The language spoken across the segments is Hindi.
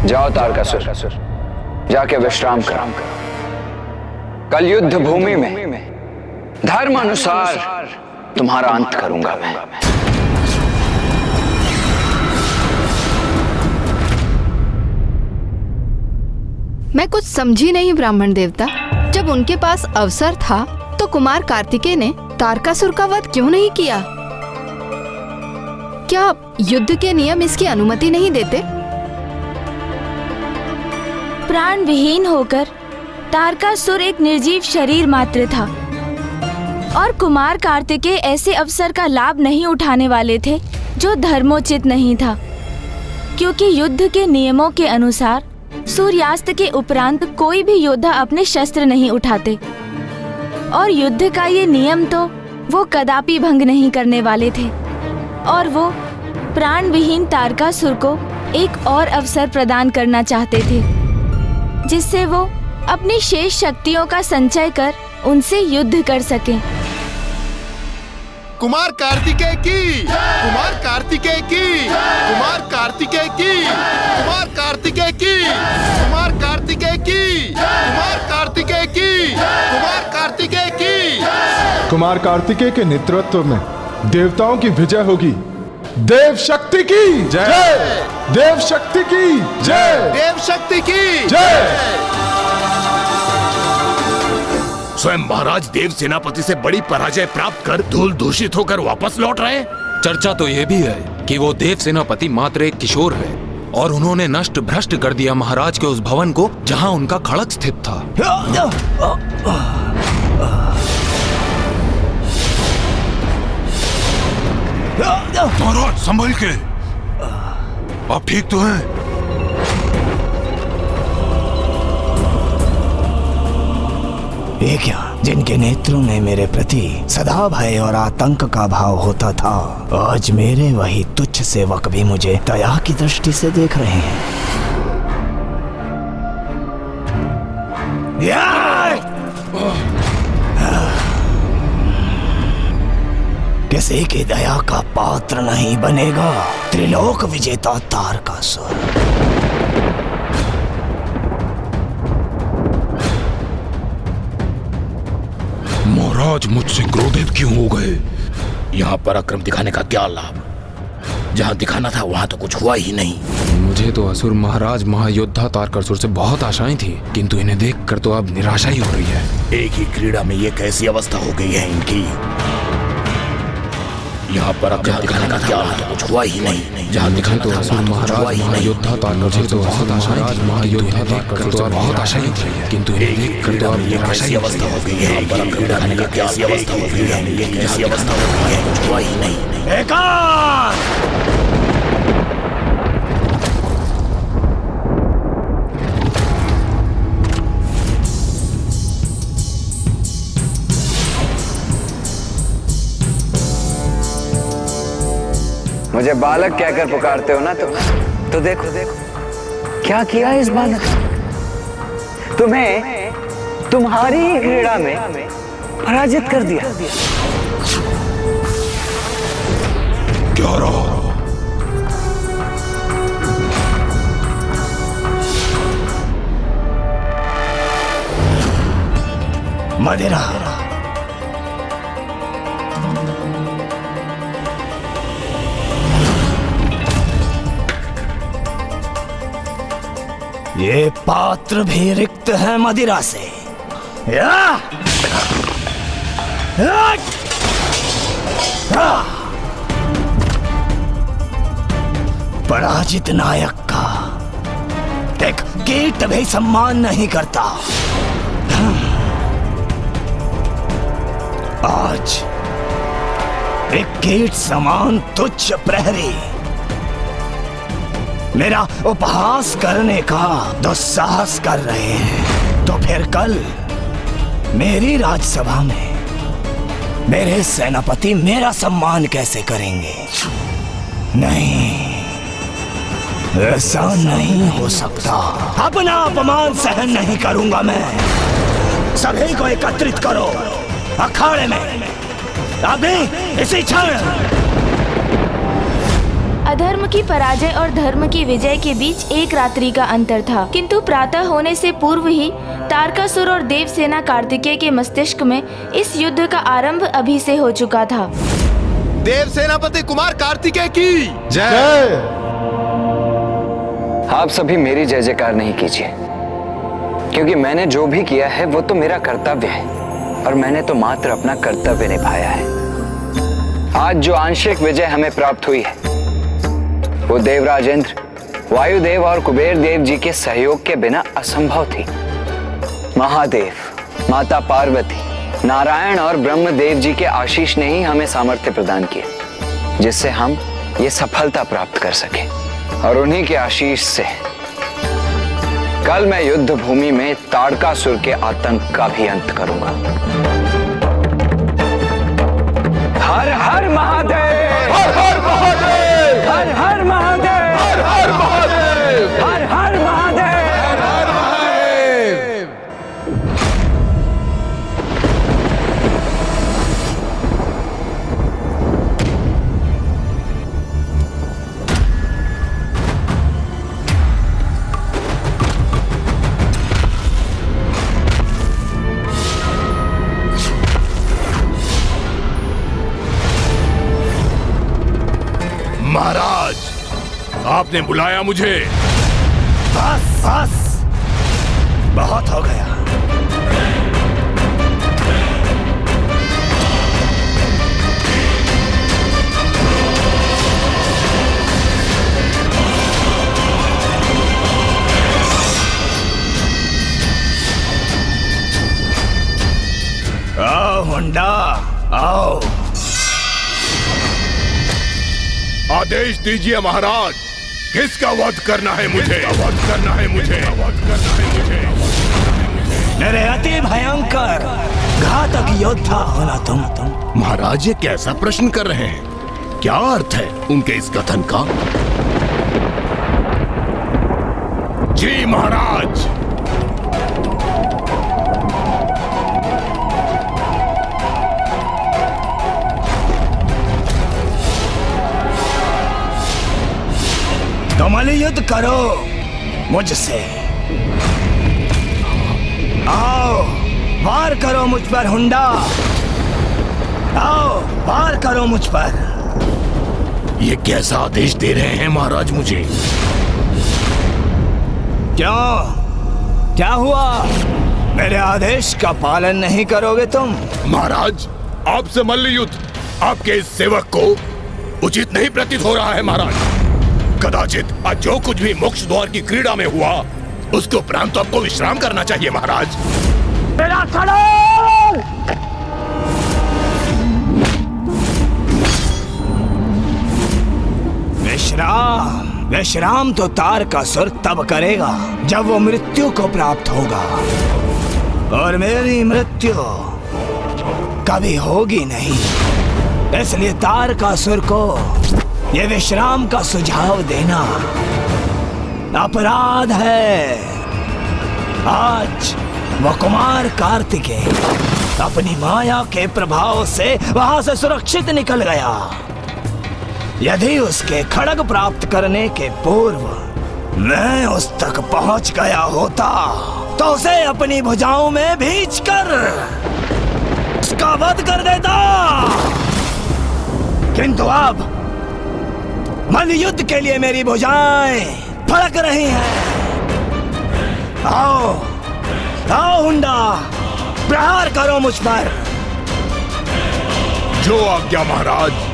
जाओ तारकासुर, जाके विश्राम करो। कल युद्ध भूमि में धर्म अनुसार तुम्हारा अंत करूंगा मैं। मैं कुछ समझी नहीं ब्राह्मण देवता। जब उनके पास अवसर था तो कुमार कार्तिकेय ने तारकासुर का वध क्यों नहीं किया? क्या युद्ध के नियम इसकी अनुमति नहीं देते? प्राण विहीन होकर तारकासुर एक निर्जीव शरीर मात्र था और कुमार कार्तिकेय ऐसे अवसर का लाभ नहीं उठाने वाले थे जो धर्मोचित नहीं था, क्योंकि युद्ध के नियमों के अनुसार सूर्यास्त के उपरांत कोई भी योद्धा अपने शस्त्र नहीं उठाते और युद्ध का ये नियम तो वो कदापि भंग नहीं करने वाले थे। और वो प्राण विहीन तारकासुर को एक और अवसर प्रदान करना चाहते थे जिससे वो अपनी शेष शक्तियों का संचय कर उनसे युद्ध कर सकें। कुमार कार्तिकेय की, कुमार कार्तिकेय की, कुमार कार्तिकेय की, कुमार कार्तिकेय की, कुमार कार्तिकेय की, कुमार कार्तिकेय की, कुमार कार्तिकेय की। कुमार कार्तिकेय के नेतृत्व में देवताओं की विजय होगी। देव शक्ति की जय, देव शक्ति की जय, देव शक्ति की जय। स्वयं महाराज देव सेनापति से बड़ी पराजय प्राप्त कर धूल दूषित होकर वापस लौट रहे हैं। चर्चा तो ये भी है कि वो देव सेनापति मात्र एक किशोर है और उन्होंने नष्ट भ्रष्ट कर दिया महाराज के उस भवन को जहां उनका खड़ग स्थित था। महाराज संभल के, आप ठीक तो हैं? ये क्या, जिनके नेत्रों में मेरे प्रति सदा भय और आतंक का भाव होता था, आज मेरे वही तुच्छ सेवक भी मुझे दया की दृष्टि से देख रहे हैं। किसी की दया का पात्र नहीं बनेगा त्रिलोक विजेता तारकासुर। महाराज मुझसे क्रोधित क्यों हो गए? यहाँ पराक्रम दिखाने का क्या लाभ? जहाँ दिखाना था वहाँ तो कुछ हुआ ही नहीं। मुझे तो असुर महाराज महायोद्धा तारकासुर से बहुत आशाएं थी, किंतु इन्हें देखकर तो अब निराशा ही हो रही है। एक ही क्रीड़ा में ये कैसी अवस्था हो गई है इनकी। यहाँ पराक्रम दिखाने का क्या लाभ? कुछ हुआ ही नहीं। जहाँ दिखाना तो था असुर महाराज महायोद्धा तारकासुर से बहुत महाराज महायोद्धा तारकासुर से बहुत आशाएं थी, किंतु इन्हें देखकर तो अब निराशा ही अवस्था हो गई है। पराक्रम दिखाने का कैसी अवस्था हो गई है? ये कैसी अवस्था हो गई है? कुछ हुआ ही नहीं। मुझे बालक कहकर पुकारते हो ना तुम, तो देखो देखो क्या किया इस बालक ने। तुम्हें तुम्हारी ही क्रीड़ा में पराजित कर दिया। क्या रहा? मदिरा, ये पात्र भी रिक्त है मदिरा से। पराजित नायक का एक कीट भी सम्मान नहीं करता। आज एक कीट समान तुच्छ प्रहरी मेरा उपहास करने का दुस्साहस कर रहे हैं, तो फिर कल मेरी राजसभा में मेरे सेनापति मेरा सम्मान कैसे करेंगे? नहीं, ऐसा नहीं हो सकता। अपना अपमान सहन नहीं करूंगा मैं। सभी को एकत्रित करो अखाड़े में, अभी इसी क्षण। अधर्म की पराजय और धर्म की विजय के बीच एक रात्रि का अंतर था, किंतु प्रातः होने से पूर्व ही तारकासुर और देवसेना कार्तिकेय के मस्तिष्क में इस युद्ध का आरंभ अभी से हो चुका था। देव सेनापति कुमार कार्तिकेय की जय। आप सभी मेरी जय जयकार नहीं कीजिए, क्योंकि मैंने जो भी किया है वो तो मेरा कर्तव्य है और मैंने तो मात्र अपना कर्तव्य निभाया है। आज जो आंशिक विजय हमें प्राप्त हुई है वो देवराज इंद्र, वायुदेव और कुबेर देव जी के सहयोग के बिना असंभव थी। महादेव, माता पार्वती, नारायण और ब्रह्मदेव जी के आशीष ने ही हमें सामर्थ्य प्रदान किया जिससे हम ये सफलता प्राप्त कर सके। और उन्हीं के आशीष से कल मैं युद्ध भूमि में ताड़कासुर के आतंक का भी अंत करूंगा। हर हर महादेव, हर हर महादेव, हर हर महादेव, हर हर महादेव, हर हर महादेव, हर हर महादेव। महाराज, आपने बुलाया मुझे। बस बस, बहुत हो गया। आओ हुंडा, आओ। आदेश दीजिए महाराज, किसका वध करना है मुझे? वध करना है मुझे, वध करना है मुझे। मेरे अति भयंकर घातक योद्धा होना तुम। महाराज, ये कैसा प्रश्न कर रहे हैं? क्या अर्थ है उनके इस कथन का? जी महाराज। तुम युद्ध करो मुझसे। आओ, वार करो मुझ पर हुंडा। आओ, वार करो मुझ पर। ये कैसा आदेश दे रहे हैं महाराज मुझे? क्यों, क्या हुआ? मेरे आदेश का पालन नहीं करोगे तुम? महाराज, आपसे मल्ल युद्ध आपके इस सेवक को उचित नहीं प्रतीत हो रहा है महाराज। कदाचित आज जो कुछ भी मोक्ष द्वार की क्रीड़ा में हुआ उसके उपरांत तो आपको विश्राम करना चाहिए महाराज। मेरा खड़ा! विश्राम तो तारकासुर तब करेगा जब वो मृत्यु को प्राप्त होगा, और मेरी मृत्यु कभी होगी नहीं। इसलिए तारकासुर को ये विश्राम का सुझाव देना अपराध है। आज वो कुमार कार्तिकेय अपनी माया के प्रभाव से वहां से सुरक्षित निकल गया। यदि उसके खड्ग प्राप्त करने के पूर्व मैं उस तक पहुंच गया होता तो उसे अपनी भुजाओं में भींचकर उसका वध कर देता। किंतु अब मल्ल युद्ध के लिए मेरी भुजाएं फड़क रही हैं। आओ, आओ हुंडा, प्रहार करो मुझ पर। जो आज्ञा महाराज।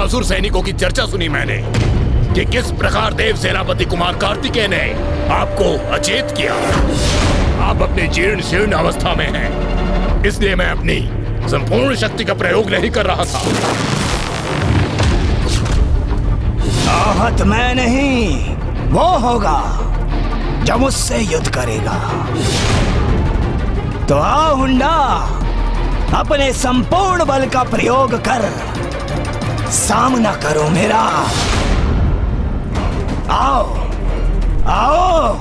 असुर सैनिकों की चर्चा सुनी मैंने कि किस प्रकार देव सेनापति कुमार कार्तिकेय ने आपको अचेत किया। आप अपनी जीर्ण शीर्ण अवस्था में हैं, इसलिए मैं अपनी संपूर्ण शक्ति का प्रयोग नहीं कर रहा था। आहत मैं नहीं, वो होगा जो मुझसे युद्ध करेगा। तो आओ हुंडा, अपने संपूर्ण बल का प्रयोग कर सामना करो मेरा। आओ आओ।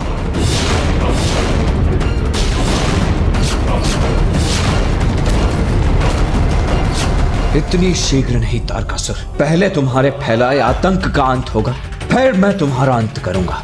इतनी शीघ्र नहीं तारकासुर, पहले तुम्हारे फैलाए आतंक का अंत होगा, फिर मैं तुम्हारा अंत करूंगा।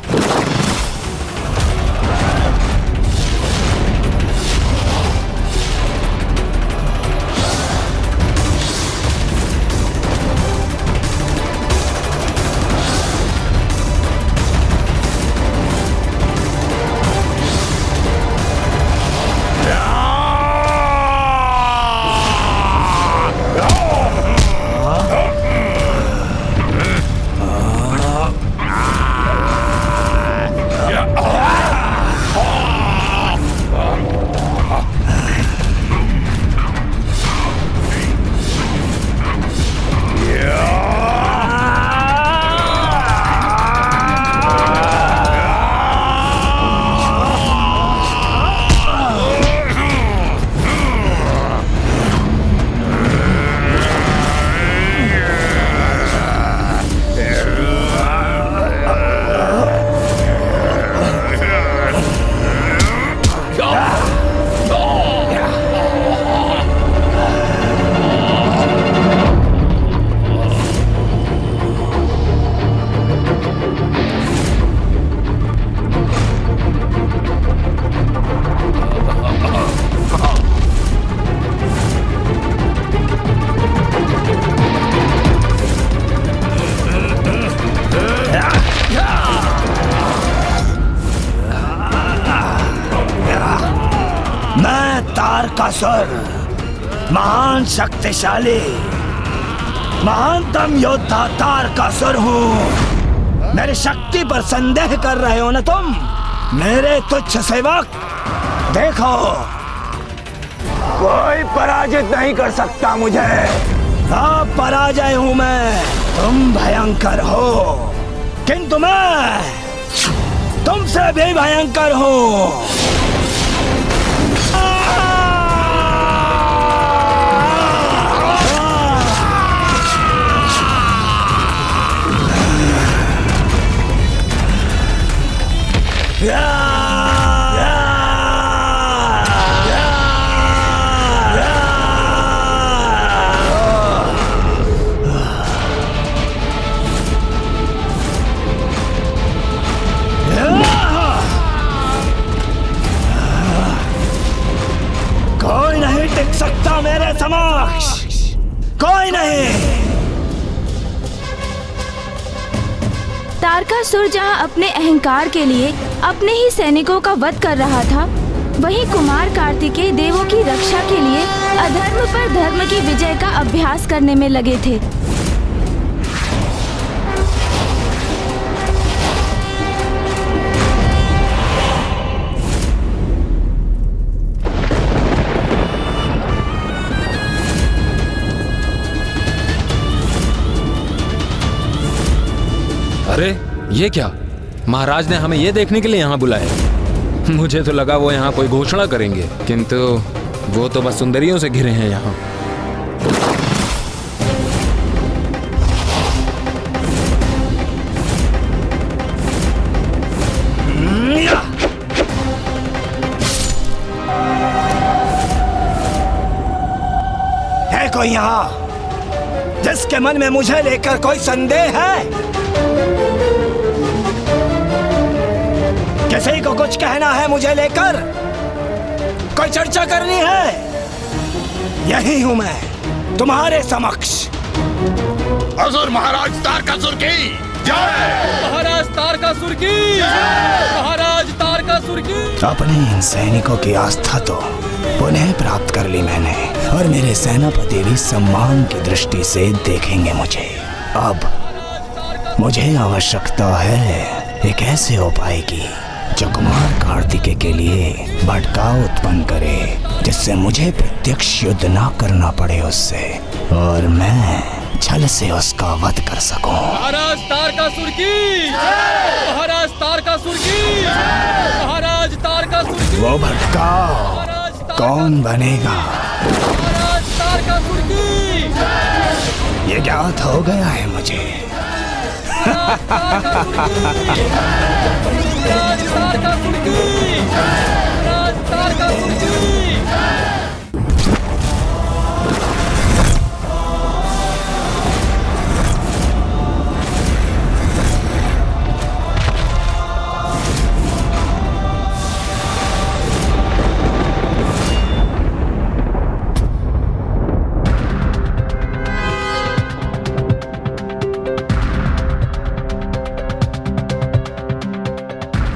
तारकासुर महान शक्तिशाली महानतम योद्धा तारकासुर हूँ। मेरी शक्ति पर संदेह कर रहे हो ना तुम, मेरे तुच्छ सेवक? देखो, कोई पराजित नहीं कर सकता मुझे। अब पराजय हूँ मैं, तुम भयंकर हो, किंतु मैं तुमसे भी भयंकर हूँ। कोई नहीं टिक सकता मेरे समक्ष, कोई नहीं। तारकासुर जहां अपने अहंकार के लिए अपने ही सैनिकों का वध कर रहा था, वहीं कुमार कार्तिकेय देवों की रक्षा के लिए अधर्म पर धर्म की विजय का अभ्यास करने में लगे थे। अरे ये क्या, महाराज ने हमें ये देखने के लिए यहाँ बुलाया? मुझे तो लगा वो यहाँ कोई घोषणा करेंगे, किंतु वो तो बस सुंदरियों से घिरे हैं यहाँ। है कोई यहाँ जिसके मन में मुझे लेकर कोई संदेह है? किसी को कुछ कहना है मुझे लेकर? कोई चर्चा करनी है? यही हूं मैं तुम्हारे समक्ष। असुर महाराज तारकासुर की जय! महाराज तारकासुर की जय! महाराज तारकासुर की। अपने इन सैनिकों की आस्था तो पुनः प्राप्त कर ली मैंने, और मेरे सेनापति भी सम्मान की दृष्टि से देखेंगे मुझे। अब मुझे आवश्यकता है एक ऐसे उपाय की जो कुमार कार्तिकेय के लिए भटकाव उत्पन्न करे, जिससे मुझे प्रत्यक्ष युद्ध ना करना पड़े उससे, और मैं छल से उसका वध कर सकूं। महाराज तारकासुर की, महाराज तारकासुर की, महाराज तारकासुर की। वो भटकाव कौन बनेगा? महाराज तारकासुर की। ये ज्ञात हो गया है मुझे। महाराज तारकासुर की, महाराज तारकासुर की।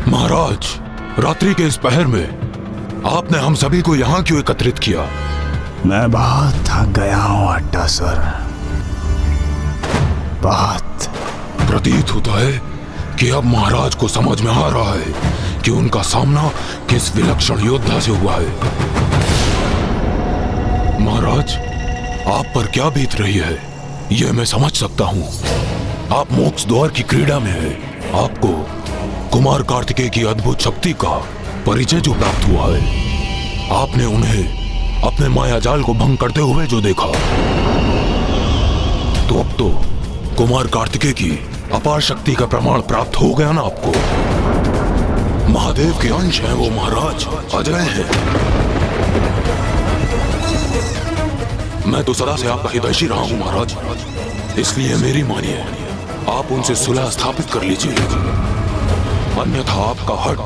महाराज, रात्रि के इस पहर में आपने हम सभी को यहाँ क्यों एकत्रित किया? मैं बहुत थक गया हूँ अट्टासुर, बहुत। प्रतीत होता है कि अब महाराज को समझ में आ रहा है कि उनका सामना किस विलक्षण योद्धा से हुआ है। महाराज, आप पर क्या बीत रही है यह मैं समझ सकता हूँ। आप मोक्ष द्वार की क्रीड़ा में है। आपको कुमार कार्तिकेय की अद्भुत शक्ति का परिचय जो प्राप्त हुआ है, आपने उन्हें अपने माया जाल को भंग करते हुए जो देखा, तो अब तो कुमार कार्तिकेय की अपार शक्ति का प्रमाण प्राप्त हो गया ना आपको। महादेव के अंश हैं वो महाराज, अजय हैं। मैं तो सदा से आपका हितैषी रहा हूं महाराज, इसलिए मेरी मानिए, आप उनसे सुलह स्थापित कर लीजिए, अन्यथा आपका हट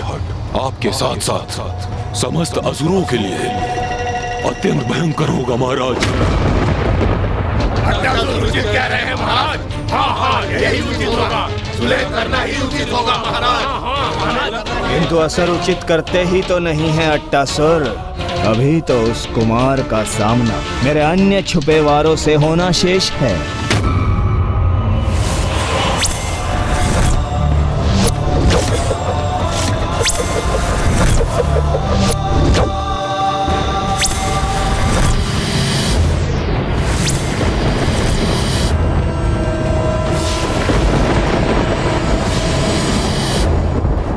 आपके साथ साथ समस्त असुरों के लिए अत्यंत भयंकर होगा महाराज। उचित कह रहे हैं महाराज। हाँ, यही उचित होगा, सुलह करना ही उचित होगा महाराज। किंतु असर उचित करते ही तो नहीं है अट्टासुर। अभी तो उस कुमार का सामना मेरे अन्य छुपे वारों से होना शेष है।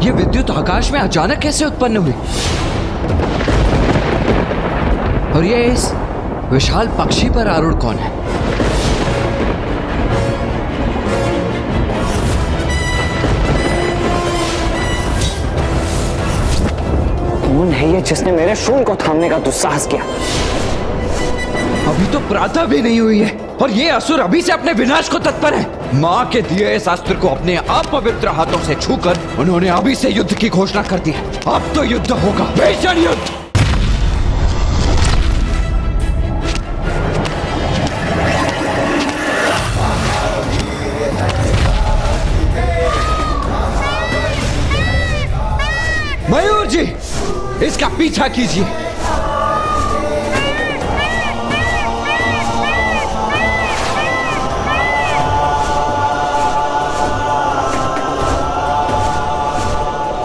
ये विद्युत आकाश में अचानक कैसे उत्पन्न हुई? और ये इस विशाल पक्षी पर आरूढ़ कौन है? कौन है ये जिसने मेरे शूल को थामने का दुस्साहस किया? अभी तो प्रातः भी नहीं हुई है और ये असुर अभी से अपने विनाश को तत्पर है। माँ के दिए इस अस्त्र को अपने अपवित्र हाथों से छूकर उन्होंने अभी से युद्ध की घोषणा कर दी है। अब तो युद्ध होगा, भीषण युद्ध। मयूर जी, इसका पीछा कीजिए।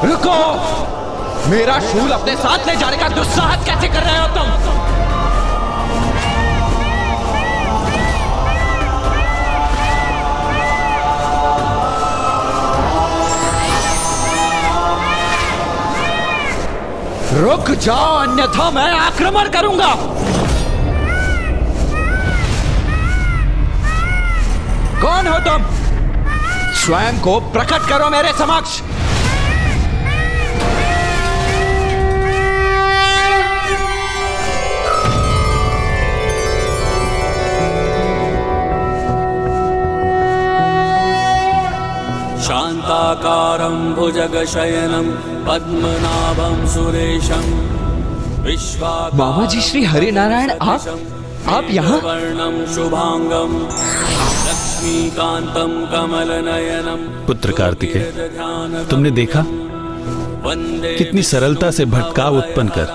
रुको, मेरा शूल अपने साथ ले जाने का दुस्साहस कैसे कर रहे हो तुम? रुक जाओ, अन्यथा मैं आक्रमण करूंगा। कौन हो तुम? स्वयं को प्रकट करो मेरे समक्ष। शांताकारं भुजगशयनं पद्मनाभं सुरेशं विश्वाकारं। मामा जी, श्री हरिनारायण, आप यहाँ? वर्णं शुभांगं लक्ष्मीकांतं कमलनयनं। पुत्र कार्तिकेय, तुमने देखा कितनी सरलता से भटकाव उत्पन्न कर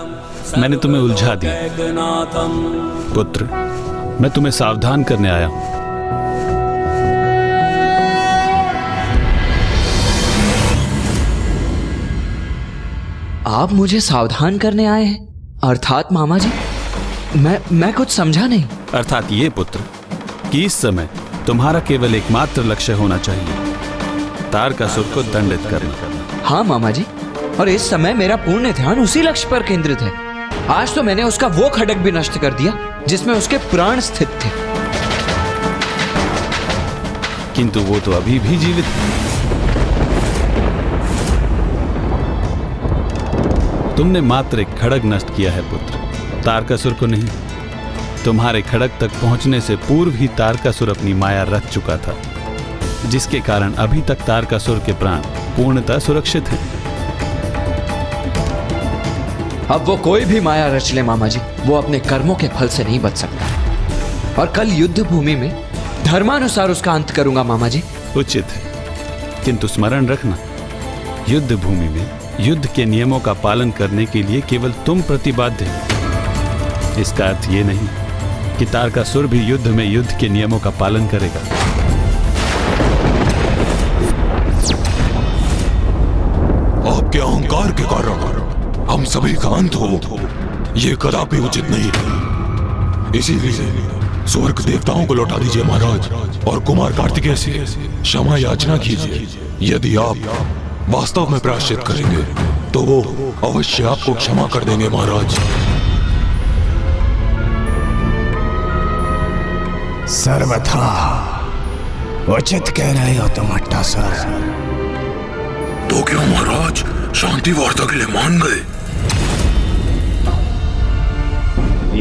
मैंने तुम्हें उलझा दिया। पुत्र, मैं तुम्हें सावधान करने आया हूं। आप मुझे सावधान करने आए हैं? अर्थात मामा जी, मैं कुछ समझा नहीं। अर्थात ये पुत्र कि इस समय तुम्हारा केवल एकमात्र लक्ष्य होना चाहिए, तारकासुर को दंडित करना। हाँ मामा जी, और इस समय मेरा पूर्ण ध्यान उसी लक्ष्य पर केंद्रित है। आज तो मैंने उसका वो खड्ग भी नष्ट कर दिया जिसमें उसके प्राण स्थित थे। किंतु वो तो अभी भी जीवित है। तुमने मात्र एक खड्ग नष्ट किया है पुत्र, तारकासुर को नहीं। तुम्हारे खड्ग तक पहुंचने से पूर्व ही तारकासुर अपनी माया रच चुका था, जिसके कारण अभी तक तारकासुर के प्राण पूर्णतः सुरक्षित हैं। अब वो कोई भी माया रच ले मामा जी, वो अपने कर्मों के फल से नहीं बच सकता। और कल युद्ध भूमि में धर्मानुसार उसका अंत करूंगा मामा जी। उचित है, किंतु स्मरण रखना, युद्ध भूमि में युद्ध के नियमों का पालन करने के लिए केवल तुम प्रतिबद्ध हो। इसका अर्थ ये नहीं कि तारकासुर भी युद्ध में युद्ध के नियमों का पालन करेगा। आपके अहंकार के कारण हम सभी का अंत हो, ये कदापि उचित नहीं है। इसीलिए स्वर्ग देवताओं को लौटा दीजिए महाराज, और कुमार कार्तिकेय से क्षमा याचना कीजिए। यदि आप वास्तव में प्रायश्चित करेंगे तो वो अवश्य आपको क्षमा कर देंगे महाराज। सर्वथा उचित कह रहे हो तुम अट्टासुर। तो क्यों महाराज शांति वार्ता के लिए मान गए?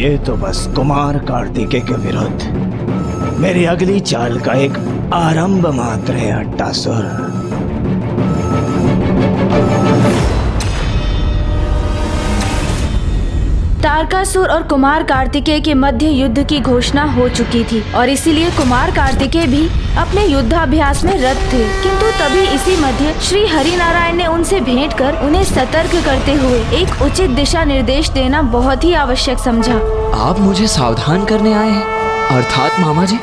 ये तो बस कुमार कार्तिकेय के विरुद्ध मेरी अगली चाल का एक आरंभ मात्र है अट्टासुर। तारकासुर और कुमार कार्तिकेय के मध्य युद्ध की घोषणा हो चुकी थी और इसीलिए कुमार कार्तिकेय भी अपने युद्धाभ्यास में रत थे। किंतु तभी इसी मध्य श्री हरिनारायण ने उनसे भेंट कर उन्हें सतर्क करते हुए एक उचित दिशा निर्देश देना बहुत ही आवश्यक समझा। आप मुझे सावधान करने आए हैं? अर्थात मामा जी,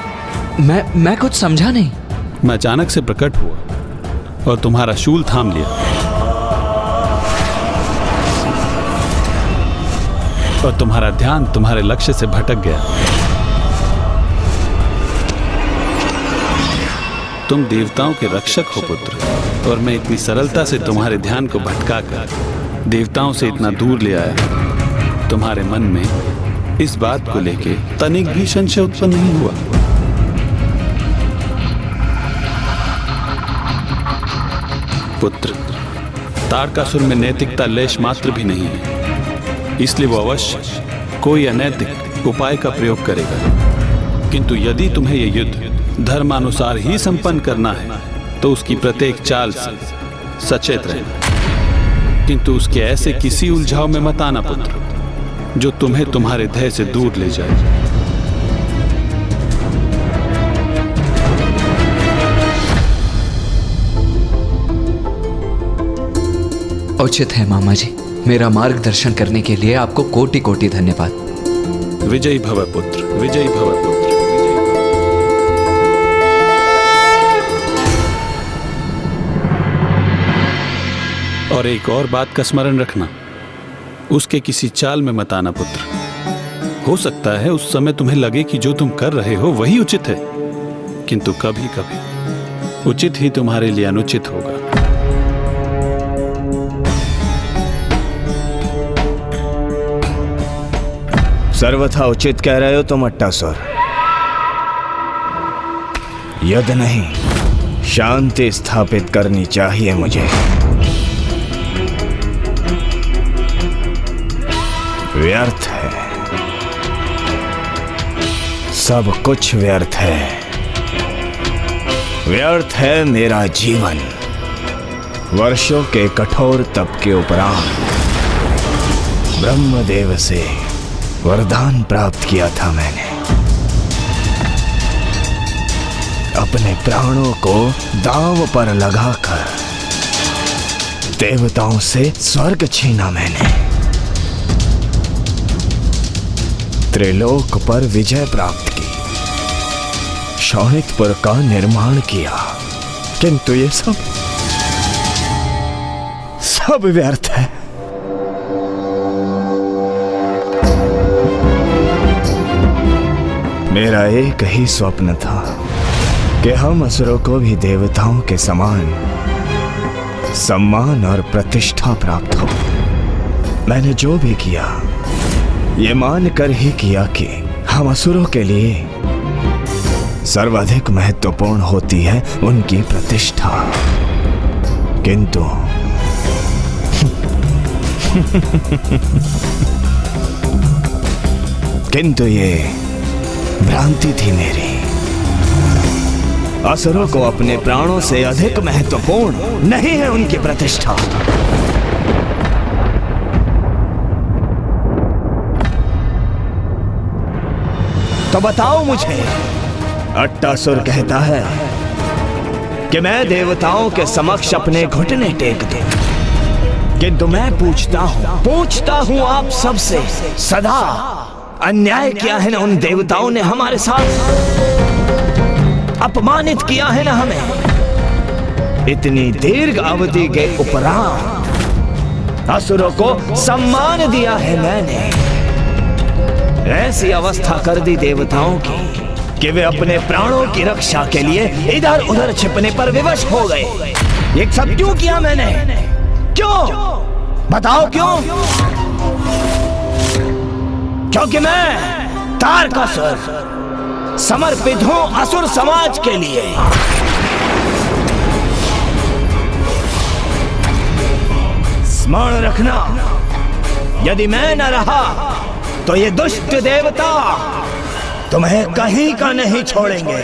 मैं कुछ समझा नहीं। मैं अचानक से प्रकट हुआ और तुम्हारा शूल थाम लिया, और तुम्हारा ध्यान तुम्हारे लक्ष्य से भटक गया। तुम देवताओं के रक्षक हो पुत्र, और मैं इतनी सरलता से तुम्हारे ध्यान को भटकाकर देवताओं से इतना दूर ले आया। तुम्हारे मन में इस बात को लेके तनिक भी संशय उत्पन्न नहीं हुआ। पुत्र, तारकासुर में नैतिकता लेश मात्र भी नहीं है, इसलिए वो अवश्य कोई अनैतिक उपाय का प्रयोग करेगा। किंतु यदि तुम्हें यह युद्ध धर्मानुसार ही संपन्न करना है तो उसकी प्रत्येक चाल से सचेत रहना, किंतु उसके ऐसे किसी उलझाव में मत आना पुत्र जो तुम्हें तुम्हारे ध्येय से दूर ले जाए। उचित है मामा जी, मेरा मार्गदर्शन करने के लिए आपको कोटि कोटि धन्यवाद। विजयी भव पुत्र, विजयी भव पुत्र। और एक और बात का स्मरण रखना, उसके किसी चाल में मत आना पुत्र। हो सकता है उस समय तुम्हें लगे कि जो तुम कर रहे हो वही उचित है, किंतु कभी कभी उचित ही तुम्हारे लिए अनुचित होगा। सर्वथा उचित कह रहे हो तुम अट्टासुर। युद्ध नहीं, शांति स्थापित करनी चाहिए मुझे। व्यर्थ है, सब कुछ व्यर्थ है। व्यर्थ है मेरा जीवन। वर्षों के कठोर तप के उपरांत ब्रह्मदेव से वरदान प्राप्त किया था मैंने। अपने प्राणों को दांव पर लगाकर देवताओं से स्वर्ग छीना मैंने। त्रिलोक पर विजय प्राप्त की, शोणितपुर का निर्माण किया, किंतु ये सब व्यर्थ है। मेरा एक ही स्वप्न था कि हम असुरों को भी देवताओं के समान सम्मान और प्रतिष्ठा प्राप्त हो। मैंने जो भी किया ये मानकर ही किया कि हम असुरों के लिए सर्वाधिक महत्वपूर्ण होती है उनकी प्रतिष्ठा। किंतु किंतु ये भ्रांति थी मेरी। असुरों को अपने प्राणों से अधिक महत्वपूर्ण नहीं है उनकी प्रतिष्ठा। तो बताओ मुझे, अट्टासुर कहता है कि मैं देवताओं के समक्ष अपने घुटने टेक दूं, किंतु मैं पूछता हूं आप सबसे, सदा अन्याय किया है ना उन देवताओं ने हमारे साथ? अपमानित किया है ना हमें? इतनी दीर्घ अवधि के उपरांत असुरों को सम्मान दिया है मैंने। ऐसी अवस्था कर दी देवताओं की कि वे अपने प्राणों की रक्षा के लिए इधर उधर छिपने पर विवश हो गए। ये सब क्यों किया मैंने? क्यों? बताओ क्यों? क्योंकि मैं तारकासुर समर्पित हूं असुर समाज के लिए। स्मरण रखना, यदि मैं न रहा तो ये दुष्ट देवता तुम्हें कहीं का नहीं छोड़ेंगे।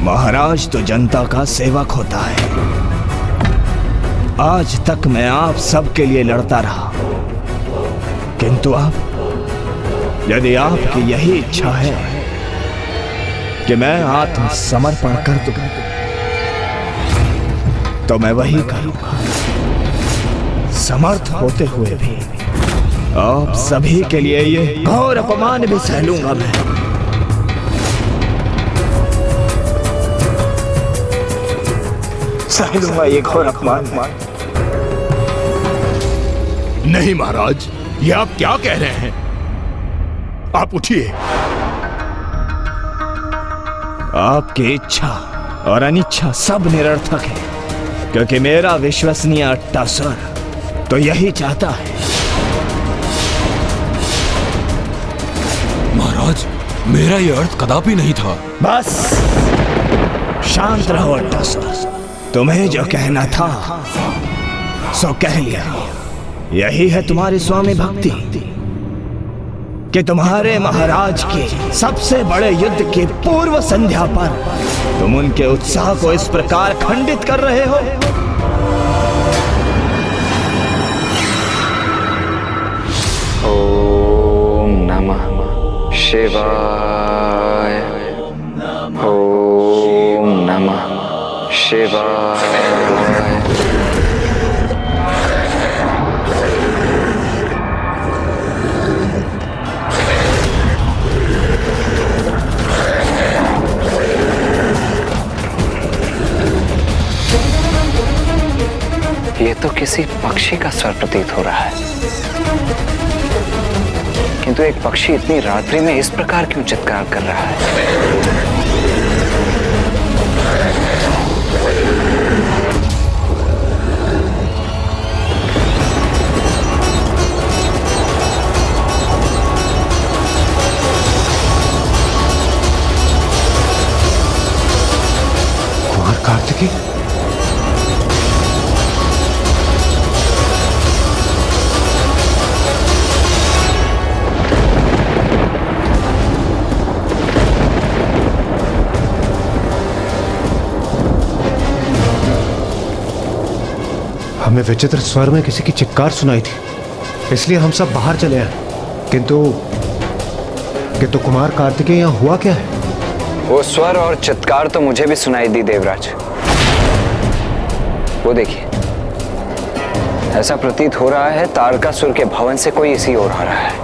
महाराज तो जनता का सेवक होता है। आज तक मैं आप सबके लिए लड़ता रहा, किंतु अब यदि आपकी यही इच्छा है कि मैं आत्मसमर्पण कर दूं, तो मैं वही करूंगा। समर्थ होते हुए भी आप सभी के लिए ये घोर अपमान भी सह लूंगा मैं। सह लूंगा ये घोर अपमान। नहीं महाराज, ये आप क्या कह रहे हैं? आप उठिए। आपकी इच्छा और अनिच्छा सब निरर्थक है, क्योंकि मेरा विश्वसनीय अट्टासुर तो यही चाहता है। महाराज, मेरा ये अर्थ कदापि नहीं था। बस शांत रहो अट्टासुर, तुम्हें जो कहना था सो कह लिया। यही है तुम्हारी स्वामी भक्ति कि तुम्हारे महाराज के सबसे बड़े युद्ध की पूर्व संध्या पर तुम उनके उत्साह को इस प्रकार खंडित कर रहे हो। ओम नमः शिवाय। ओम नमः शिवाय। ये तो किसी पक्षी का स्वर प्रतीत हो रहा है, किंतु एक पक्षी इतनी रात्रि में इस प्रकार क्यों चित्कार कर रहा है? कुमार कार्तिकेय, हमें विचित्र स्वर में किसी की चित्कार सुनाई थी, इसलिए हम सब बाहर चले आए। किंतु कुमार कार्तिकेय यहाँ हुआ क्या है? वो स्वर और चित्कार तो मुझे भी सुनाई दी देवराज। वो देखिए, ऐसा प्रतीत हो रहा है तारकासुर के भवन से कोई इसी ओर आ रहा है।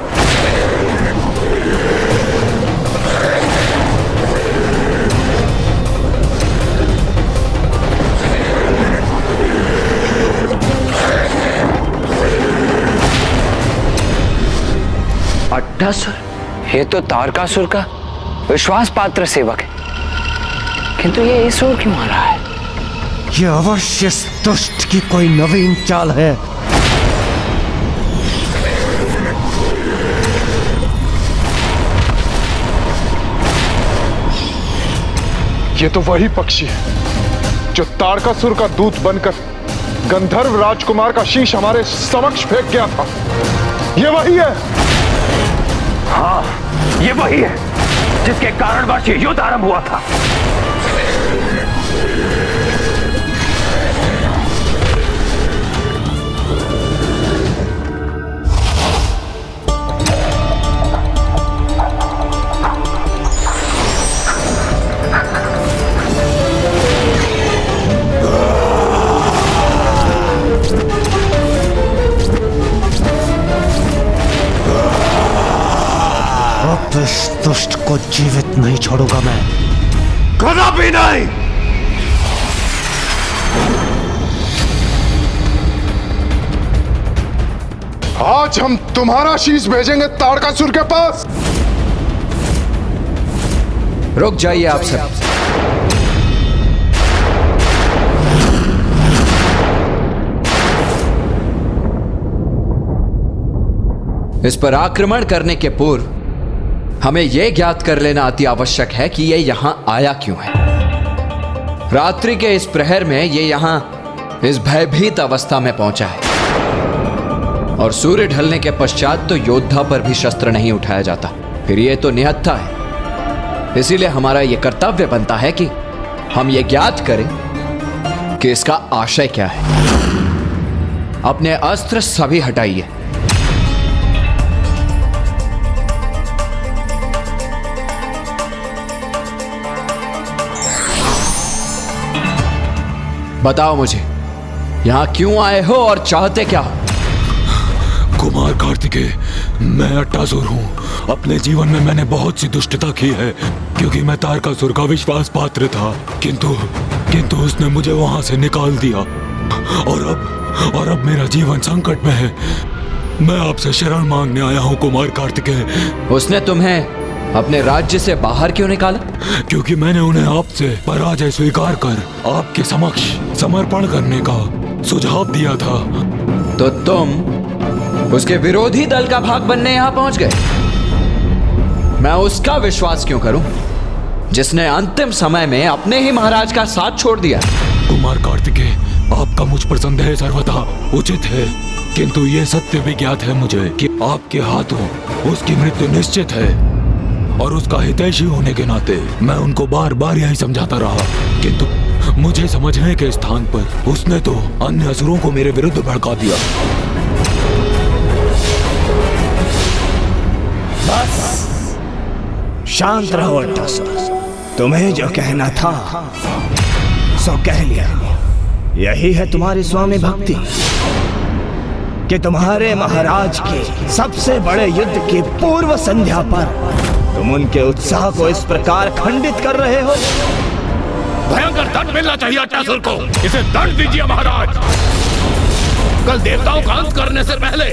अट्टासुर, ये तो तारकासुर का विश्वास पात्र सेवक है, किंतु ये इस ओर क्यों आ रहा है? ये अवश्य इस दुष्ट की कोई नवीन चाल है। ये तो वही पक्षी है जो तारकासुर का दूत बनकर गंधर्व राजकुमार का शीश हमारे समक्ष फेंक गया था। ये वही है। हाँ, ये वही है जिसके कारणवश ये युद्ध आरंभ हुआ था। इस दुष्ट को जीवित नहीं छोड़ूंगा मैं, कदापि नहीं। आज हम तुम्हारा शीश भेजेंगे तारकासुर के पास। रुक जाइए आप सब। इस पर आक्रमण करने के पूर्व हमें यह ज्ञात कर लेना अति आवश्यक है कि यह यहां आया क्यों है। रात्रि के इस प्रहर में यह यहां इस भयभीत अवस्था में पहुंचा है, और सूर्य ढलने के पश्चात तो योद्धा पर भी शस्त्र नहीं उठाया जाता। फिर यह तो निहत्था है। इसीलिए हमारा यह कर्तव्य बनता है कि हम यह ज्ञात करें कि इसका आशय क्या है। अपने अस्त्र सभी हटाइए। बताओ मुझे, यहां क्यों आए हो और चाहते क्या हो? कुमार कार्तिकेय, मैं अट्टासुर हूँ। अपने जीवन में मैंने बहुत सी दुष्टता की है, क्योंकि मैं तारकासुर का विश्वास पात्र था। किंतु उसने मुझे वहां से निकाल दिया, और अब मेरा जीवन संकट में है। मैं आपसे शरण मांगने आया हूँ कुमार कार्तिकेय। उसने तुम्हें अपने राज्य से बाहर क्यों निकाला? क्योंकि मैंने उन्हें आपसे पराजय स्वीकार कर आपके समक्ष समर्पण करने का सुझाव दिया था। तो तुम उसके विरोधी दल का भाग बनने यहां पहुंच गए। मैं उसका विश्वास क्यों करूं जिसने अंतिम समय में अपने ही महाराज का साथ छोड़ दिया? कुमार कार्तिकेय, आपका मुझ पर संदेह सर्वथा उचित है, किंतु यह सत्य भी ज्ञात है मुझे कि आपके हाथों उसकी मृत्यु निश्चित है। और उसका हितैषी होने के नाते मैं उनको बार बार यही समझाता रहा, किंतु मुझे समझने के स्थान पर उसने तो अन्य असुरों को मेरे विरुद्ध भड़का दिया। बस शांत रहो अट्टासुर। तुम्हें जो कहना था सो कह लिया। यही है तुम्हारी स्वामी भक्ति कि तुम्हारे महाराज के सबसे बड़े युद्ध की पूर्व संध्या पर तुम उनके उत्साह को इस प्रकार खंडित कर रहे हो। भयंकर दंड मिलना चाहिए अट्टासुर को। इसे दंड दीजिए महाराज। कल देवताओं का अंत करने से पहले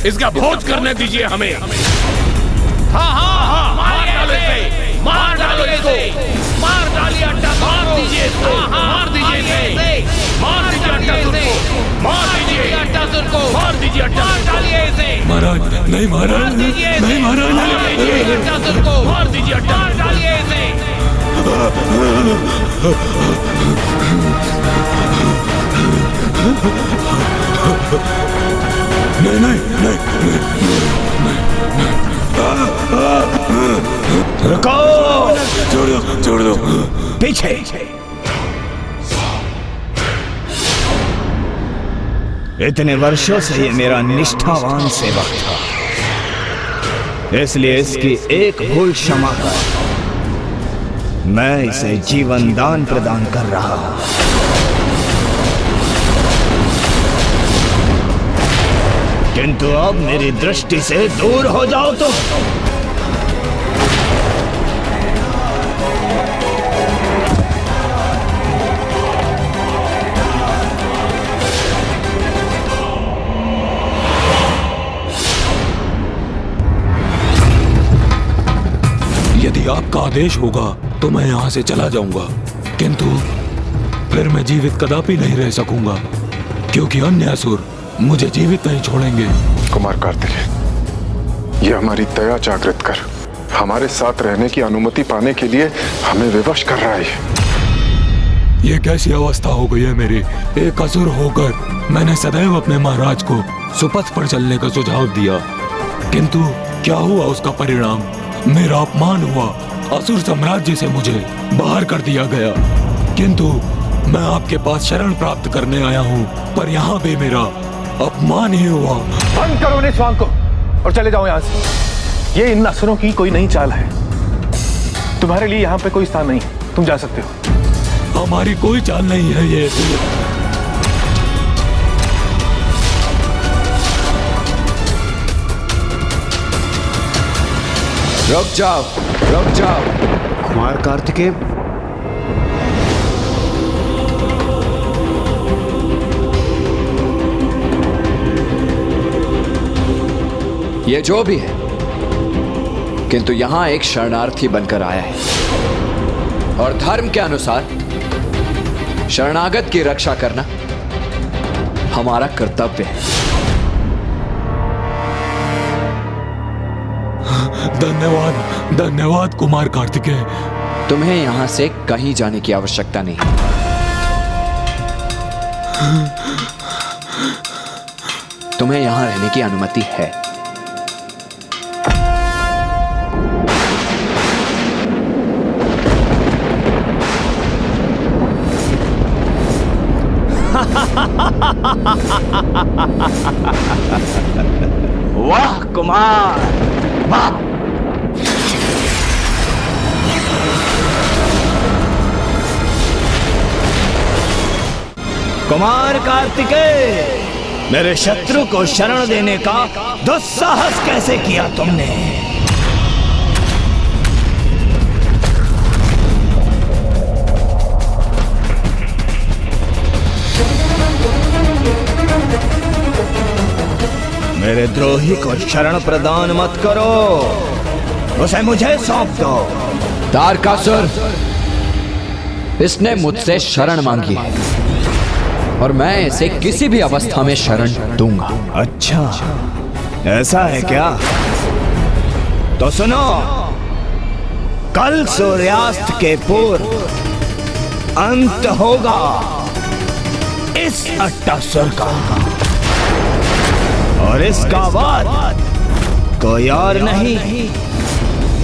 इसका भोज करने दीजिए हमें। हाँ, मार डालो इसे, मार डालो इसको, मार डालिए अट्टासुर, मार दीजिए इसको, मार दीजिए इसे, मार दीजिए अट्टासुर को, मार दीजिए अट्टासुर को, मार दीजिए अट्टासुर, मार डालिए इसे। महाराज नहीं, महाराज नहीं, महाराज नहीं, अट्टासुर को मार दीजिए, मार डालिए इसे। नहीं, रुको, छोड़ दो। पीछे। इतने वर्षों से ये मेरा निष्ठावान सेवक था, इसलिए इसकी एक भूल क्षमा कर मैं इसे जीवन दान प्रदान कर रहा हूं। किंतु अब मेरी दृष्टि से दूर हो जाओ तो यदि आपका आदेश होगा तो मैं यहाँ से चला जाऊंगा, किंतु फिर मैं जीवित कदापि नहीं रह सकूंगा, क्योंकि अन्य असुर मुझे जीवित नहीं छोड़ेंगे। कुमार कार्तिकेय, ये हमारी दया जागृत कर हमारे साथ रहने की अनुमति पाने के लिए हमें विवश कर रहा है। ये कैसी अवस्था हो गई है मेरी? एक असुर होकर मैंने सदैव अपने महाराज को सुपथ पर चलने का सुझाव दिया, किंतु क्या हुआ उसका परिणाम? मेरा अपमान हुआ, असुर साम्राज्य से मुझे बाहर कर दिया गया। किंतु मैं आपके पास शरण प्राप्त करने आया हूँ, पर यहाँ भी मेरा अपमान ही हुआ। बंद करो इन्हें स्वांग को और चले जाओ यहाँ से। ये इन असुरों की कोई नई चाल है। तुम्हारे लिए यहाँ पे कोई स्थान नहीं, तुम जा सकते हो। हमारी कोई चाल नहीं है ये। रुक जाओ, रुक जाओ। कुमार कार्तिकेय, ये जो भी है, किंतु यहां एक शरणार्थी बनकर आया है और धर्म के अनुसार शरणागत की रक्षा करना हमारा कर्तव्य है। धन्यवाद, धन्यवाद कुमार कार्तिकेय। तुम्हें यहां से कहीं जाने की आवश्यकता नहीं। तुम्हें यहां रहने की अनुमति है। वाह कुमार, वाह। कुमार कार्तिकेय, मेरे शत्रु को शरण देने का दुस्साहस कैसे किया तुमने? मेरे द्रोही को शरण प्रदान मत करो, उसे मुझे सौंप दो। तारकासुर, इसने मुझसे शरण मांगी है और मैं इसे किसी भी अवस्था में शरण दूंगा। अच्छा, ऐसा है क्या? तो सुनो, कल सूर्यास्त के पूर्व अंत होगा इस अट्टासुर का, और इसका वाद कोई और नहीं,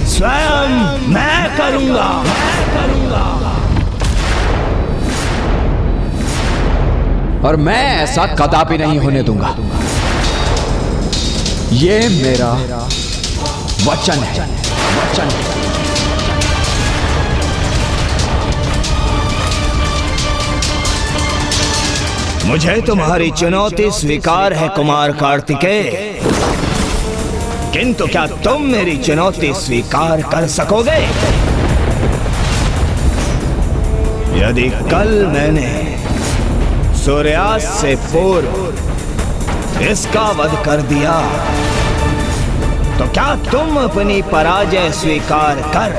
स्वयं मैं करूंगा। और मैं ऐसा कदापि नहीं होने दूंगा। ये मेरा वचन है, वचन है। मुझे तुम्हारी चुनौती स्वीकार है कुमार कार्तिकेय, किंतु क्या तुम मेरी चुनौती स्वीकार कर सकोगे? यदि कल मैंने सूर्यास्त से पूर्व इसका वध कर दिया, तो क्या तुम अपनी पराजय स्वीकार कर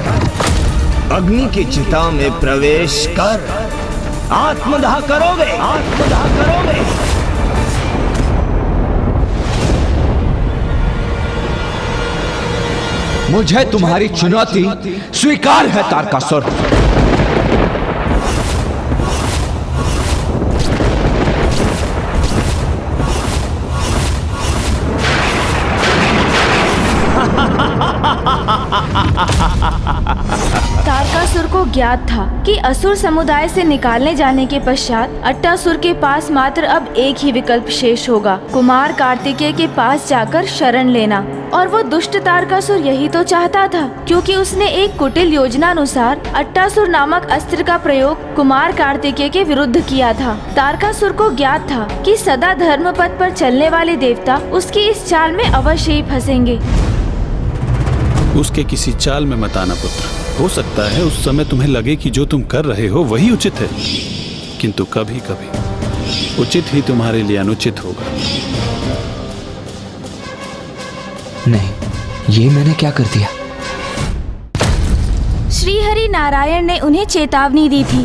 अग्नि की चिता में प्रवेश कर आत्मदाह करोगे? आत्मदाह करोगे? मुझे तुम्हारी चुनौती स्वीकार है तारकासुर। तारकासुर को ज्ञात था कि असुर समुदाय से निकालने जाने के पश्चात अट्टासुर के पास मात्र अब एक ही विकल्प शेष होगा, कुमार कार्तिकेय के पास जाकर शरण लेना। और वो दुष्ट तारकासुर यही तो चाहता था, क्योंकि उसने एक कुटिल योजना अनुसार अट्टासुर नामक अस्त्र का प्रयोग कुमार कार्तिकेय के विरुद्ध किया था। तारकासुर को ज्ञात था कि सदा धर्म पथ पर चलने वाले देवता उसकी इस चाल में अवश्य ही फंसेंगे। उसके किसी चाल में मत आना पुत्र। हो सकता है उस समय तुम्हें लगे कि जो तुम कर रहे हो वही उचित है, किंतु कभी कभी उचित ही तुम्हारे लिए अनुचित होगा। नहीं, ये मैंने क्या कर दिया? श्रीहरि नारायण ने उन्हें चेतावनी दी थी,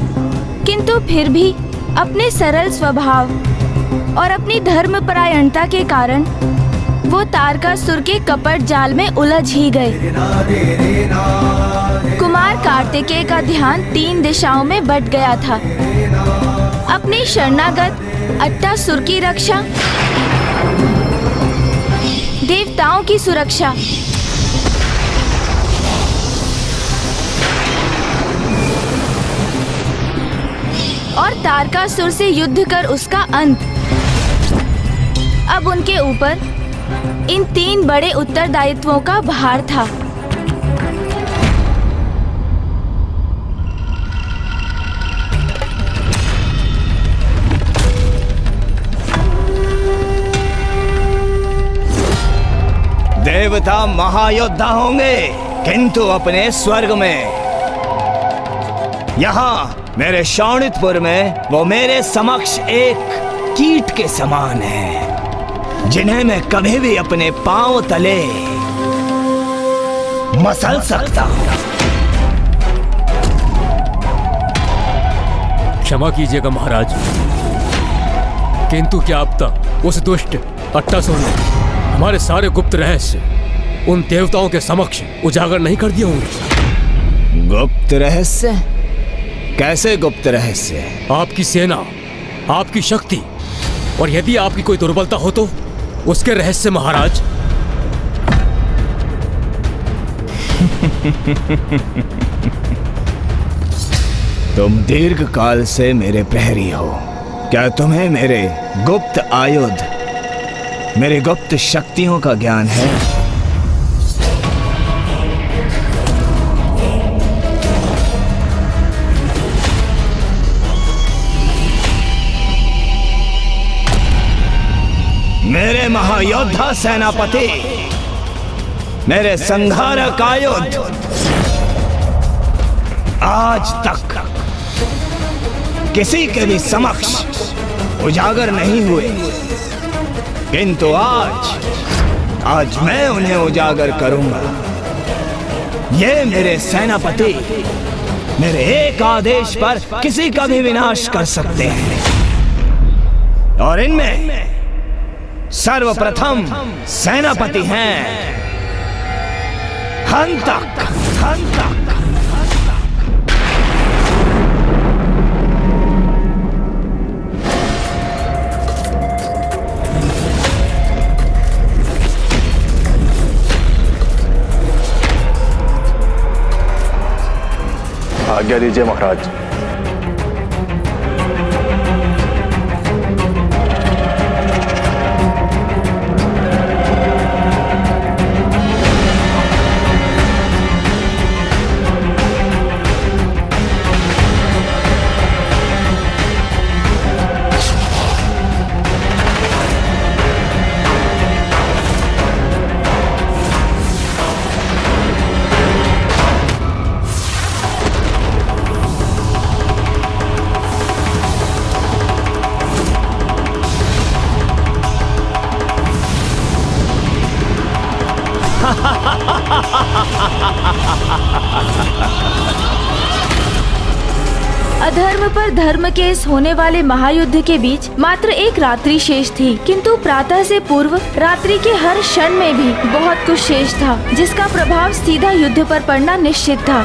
किंतु फिर भी अपने सरल स्वभाव और अपनी धर्मपरायणता के कारण वो तारकासुर के कपट जाल में उलझ ही गए। कुमार कार्तिकेय का ध्यान 3 दिशाओं में बट गया था, अपने शरणागत अट्टासुर की रक्षा, देवताओं की सुरक्षा और तारकासुर से युद्ध कर उसका अंत। अब उनके ऊपर इन 3 बड़े उत्तरदायित्वों का भार था। देवता महायोद्धा होंगे, किंतु अपने स्वर्ग में। यहाँ मेरे शोणितपुर में वो मेरे समक्ष एक कीट के समान है, जिन्हें मैं कभी भी अपने पांव तले मसल सकता हूँ। क्षमा कीजिएगा महाराज, किंतु क्या अब तक उस दुष्ट अट्टासुर ने हमारे सारे गुप्त रहस्य उन देवताओं के समक्ष उजागर नहीं कर दिए होंगे? गुप्त रहस्य? कैसे गुप्त रहस्य? आपकी सेना, आपकी शक्ति, और यदि आपकी कोई दुर्बलता हो तो उसके रहस्य महाराज। तुम दीर्घ काल से मेरे प्रहरी हो। क्या तुम्हें मेरे गुप्त आयुध, मेरे गुप्त शक्तियों का ज्ञान है? मेरे महायोद्धा सेनापति, मेरे संहारक आयुध आज तक किसी के भी समक्ष उजागर नहीं हुए, किंतु आज मैं उन्हें उजागर करूंगा। ये मेरे सेनापति मेरे एक आदेश पर किसी का भी विनाश कर सकते हैं, और इनमें सर्वप्रथम सेनापति हैं हंतक। आज्ञा दीजिए महाराज। अधर्म पर धर्म के इस होने वाले महायुद्ध के बीच मात्र एक रात्रि शेष थी, किंतु प्रातः से पूर्व रात्रि के हर क्षण में भी बहुत कुछ शेष था, जिसका प्रभाव सीधा युद्ध पर पड़ना निश्चित था।